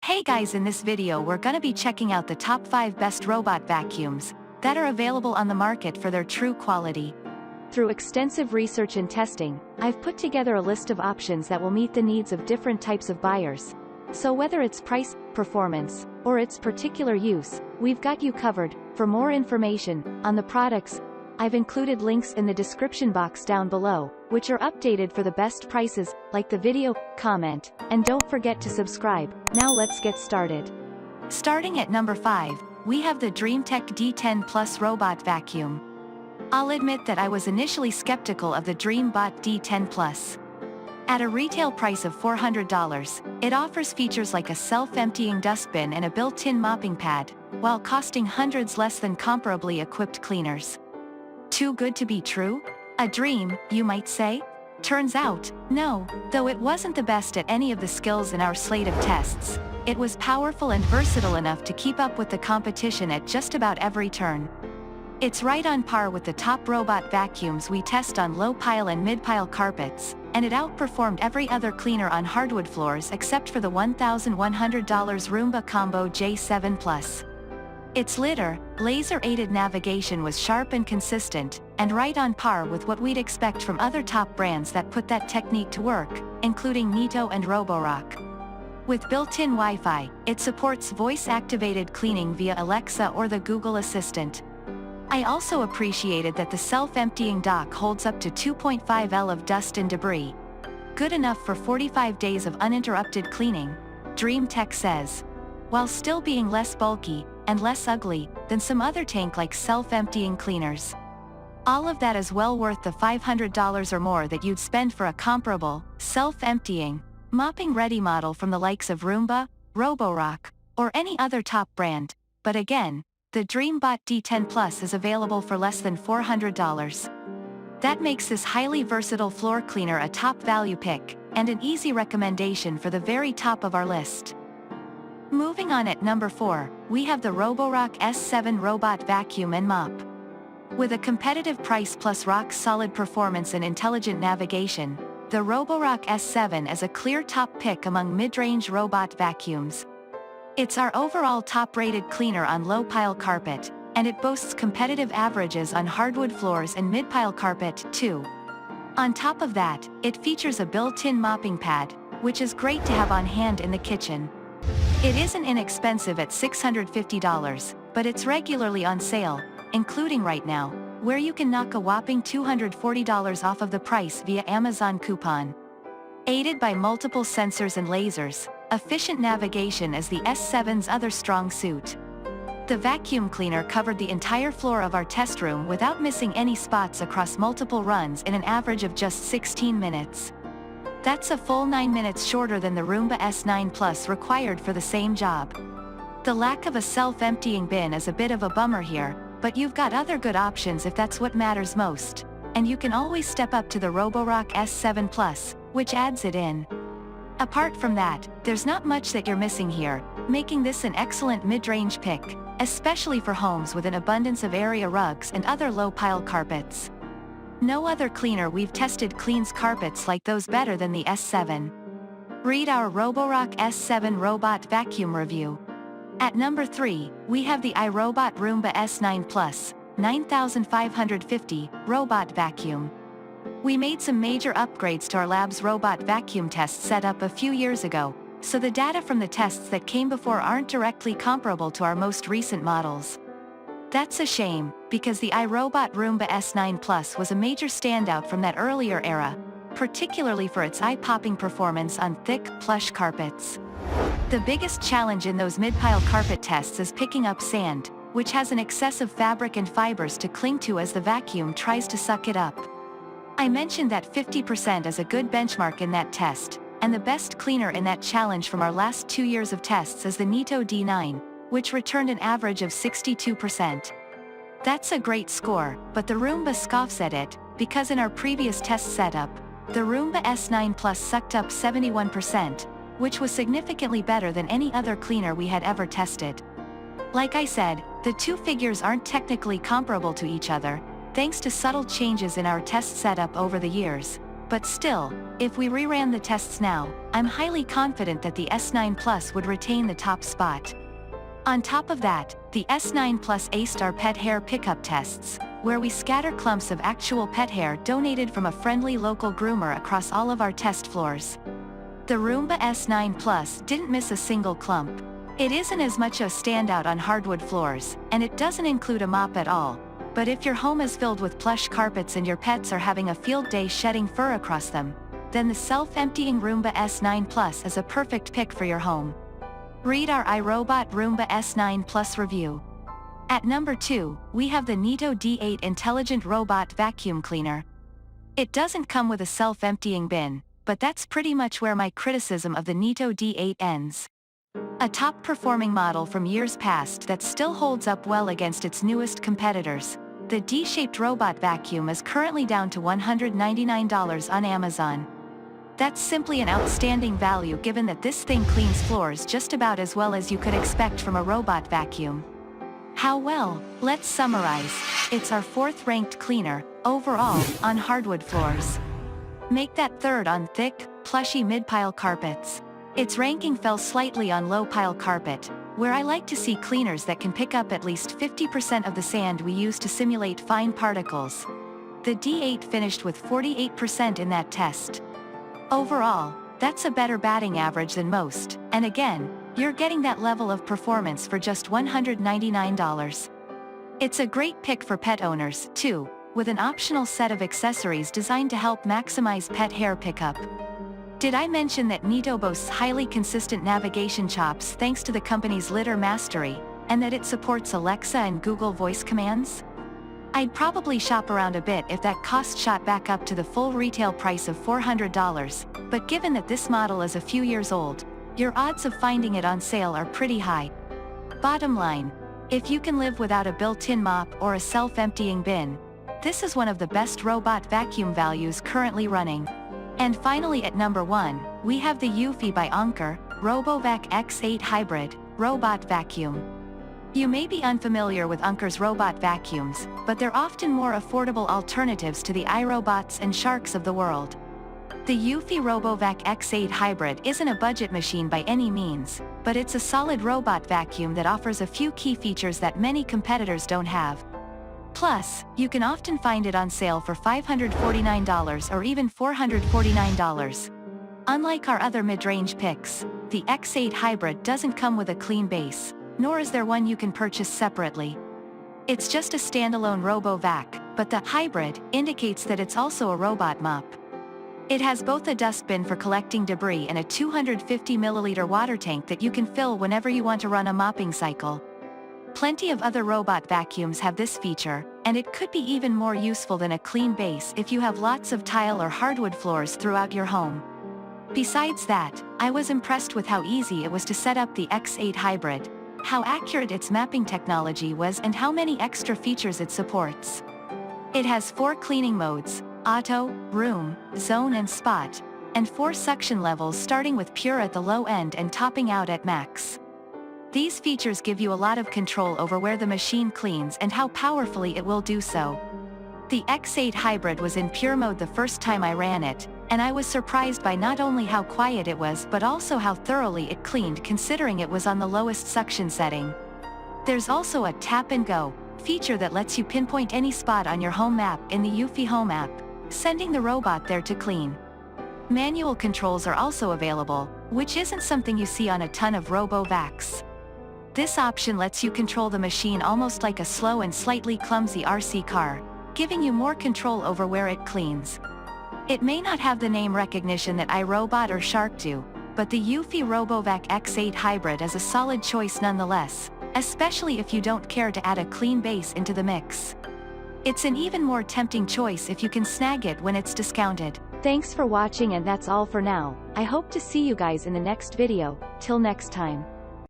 Hey guys, in this video we're gonna be checking out the top 5 best robot vacuums that are available on the market for their true quality. Through extensive research and testing, I've put together a list of options that will meet the needs of different types of buyers. So whether it's price, performance, or its particular use, we've got you covered. For more information on the products, I've included links in the description box down below, which are updated for the best prices. Like the video, comment, and don't forget to subscribe. Now let's get started. Starting at number 5, we have the Dreametech D10 Plus Robot Vacuum. I'll admit that I was initially skeptical of the DreamBot D10 Plus. At a retail price of $400, it offers features like a self-emptying dustbin and a built-in mopping pad, while costing hundreds less than comparably equipped cleaners. Too good to be true? A dream, you might say? Turns out, no. Though it wasn't the best at any of the skills in our slate of tests, it was powerful and versatile enough to keep up with the competition at just about every turn. It's right on par with the top robot vacuums we test on low-pile and mid-pile carpets, and it outperformed every other cleaner on hardwood floors except for the $1,100 Roomba Combo J7 Plus. Its laser-aided navigation was sharp and consistent, and right on par with what we'd expect from other top brands that put that technique to work, including Neato and roborock. With built-in Wi-Fi, it supports voice-activated cleaning via Alexa or the Google Assistant. I also appreciated that the self-emptying dock holds up to 2.5 L of dust and debris. Good enough for 45 days of uninterrupted cleaning, Dreametech says. While still being less bulky, and less ugly, than some other tank-like self-emptying cleaners. All of that is well worth the $500 or more that you'd spend for a comparable, self-emptying, mopping-ready model from the likes of Roomba, roborock, or any other top brand. But again, the DreamBot D10 Plus is available for less than $400. That makes this highly versatile floor cleaner a top value pick, and an easy recommendation for the very top of our list. Moving on at number 4, we have the roborock S7 Robot Vacuum and Mop. With a competitive price plus rock-solid performance and intelligent navigation, the roborock S7 is a clear top pick among mid-range robot vacuums. It's our overall top-rated cleaner on low-pile carpet, and it boasts competitive averages on hardwood floors and mid-pile carpet, too. On top of that, it features a built-in mopping pad, which is great to have on hand in the kitchen. It isn't inexpensive at $650, but it's regularly on sale, including right now, where you can knock a whopping $240 off of the price via Amazon coupon. Aided by multiple sensors and lasers, efficient navigation is the S7's other strong suit. The vacuum cleaner covered the entire floor of our test room without missing any spots across multiple runs in an average of just 16 minutes. That's a full 9 minutes shorter than the Roomba S9 Plus required for the same job. The lack of a self-emptying bin is a bit of a bummer here, but you've got other good options if that's what matters most, and you can always step up to the roborock S7 Plus, which adds it in. Apart from that, there's not much that you're missing here, making this an excellent mid-range pick, especially for homes with an abundance of area rugs and other low-pile carpets. No other cleaner we've tested cleans carpets like those better than the S7. Read our roborock S7 Robot Vacuum review. At number 3, we have the iRobot Roomba S9 Plus, 9550, Robot Vacuum. We made some major upgrades to our lab's robot vacuum test setup a few years ago, so the data from the tests that came before aren't directly comparable to our most recent models. That's a shame, because the iRobot Roomba S9 Plus was a major standout from that earlier era, particularly for its eye-popping performance on thick, plush carpets. The biggest challenge in those mid-pile carpet tests is picking up sand, which has an excess of fabric and fibers to cling to as the vacuum tries to suck it up. I mentioned that 50% is a good benchmark in that test, and the best cleaner in that challenge from our last 2 years of tests is the Neato D9, which returned an average of 62%. That's a great score, but the Roomba scoffs at it, because in our previous test setup, the Roomba S9 Plus sucked up 71%, which was significantly better than any other cleaner we had ever tested. Like I said, the two figures aren't technically comparable to each other, thanks to subtle changes in our test setup over the years, But still, if we reran the tests now, I'm highly confident that the S9 Plus would retain the top spot. On top of that, the S9 Plus aced our pet hair pickup tests, where we scatter clumps of actual pet hair donated from a friendly local groomer across all of our test floors. The Roomba S9 Plus didn't miss a single clump. It isn't as much a standout on hardwood floors, and it doesn't include a mop at all. But if your home is filled with plush carpets and your pets are having a field day shedding fur across them, then the self-emptying Roomba S9 Plus is a perfect pick for your home. Read our iRobot Roomba S9 Plus review. At number 2, we have the Neato D8 Intelligent Robot Vacuum Cleaner. It doesn't come with a self-emptying bin, but that's pretty much where my criticism of the Neato D8 ends. A top-performing model from years past that still holds up well against its newest competitors, the D-shaped robot vacuum is currently down to $199 on Amazon. That's simply an outstanding value given that this thing cleans floors just about as well as you could expect from a robot vacuum. How well? Let's summarize. It's our 4th-ranked cleaner, overall, on hardwood floors. Make that 3rd on thick, plushy mid-pile carpets. Its ranking fell slightly on low-pile carpet, where I like to see cleaners that can pick up at least 50% of the sand we use to simulate fine particles. The D8 finished with 48% in that test. Overall, that's a better batting average than most, and again, you're getting that level of performance for just $199. It's a great pick for pet owners, too, with an optional set of accessories designed to help maximize pet hair pickup. Did I mention that Neato boasts highly consistent navigation chops thanks to the company's litter mastery, and that it supports Alexa and Google voice commands? I'd probably shop around a bit if that cost shot back up to the full retail price of $400, but given that this model is a few years old, your odds of finding it on sale are pretty high. Bottom line, if you can live without a built-in mop or a self-emptying bin, this is one of the best robot vacuum values currently running. And finally at number 1, we have the eufy by Anker, RoboVac X8 Hybrid, Robot Vacuum. You may be unfamiliar with Anker's robot vacuums, but they're often more affordable alternatives to the iRobots and Sharks of the world. The eufy RoboVac X8 Hybrid isn't a budget machine by any means, but it's a solid robot vacuum that offers a few key features that many competitors don't have. Plus, you can often find it on sale for $549 or even $449. Unlike our other mid-range picks, the X8 Hybrid doesn't come with a clean base, nor is there one you can purchase separately. It's just a standalone RoboVac, but the Hybrid indicates that it's also a robot mop. It has both a dustbin for collecting debris and a 250 milliliter water tank that you can fill whenever you want to run a mopping cycle. Plenty of other robot vacuums have this feature, and it could be even more useful than a clean base if you have lots of tile or hardwood floors throughout your home. Besides that, I was impressed with how easy it was to set up the X8 Hybrid, how accurate its mapping technology was and how many extra features it supports. It has 4 cleaning modes, auto, room, zone and spot, and 4 suction levels starting with pure at the low end and topping out at max. These features give you a lot of control over where the machine cleans and how powerfully it will do so. The X8 Hybrid was in pure mode the first time I ran it, and I was surprised by not only how quiet it was but also how thoroughly it cleaned considering it was on the lowest suction setting. There's also a tap and go feature that lets you pinpoint any spot on your home map in the eufy Home app, sending the robot there to clean. Manual controls are also available, which isn't something you see on a ton of RoboVacs. This option lets you control the machine almost like a slow and slightly clumsy RC car, giving you more control over where it cleans. It may not have the name recognition that iRobot or Shark do, but the eufy RoboVac X8 Hybrid is a solid choice nonetheless, especially if you don't care to add a clean base into the mix. It's an even more tempting choice if you can snag it when it's discounted. Thanks for watching, and that's all for now. I hope to see you guys in the next video. Till next time.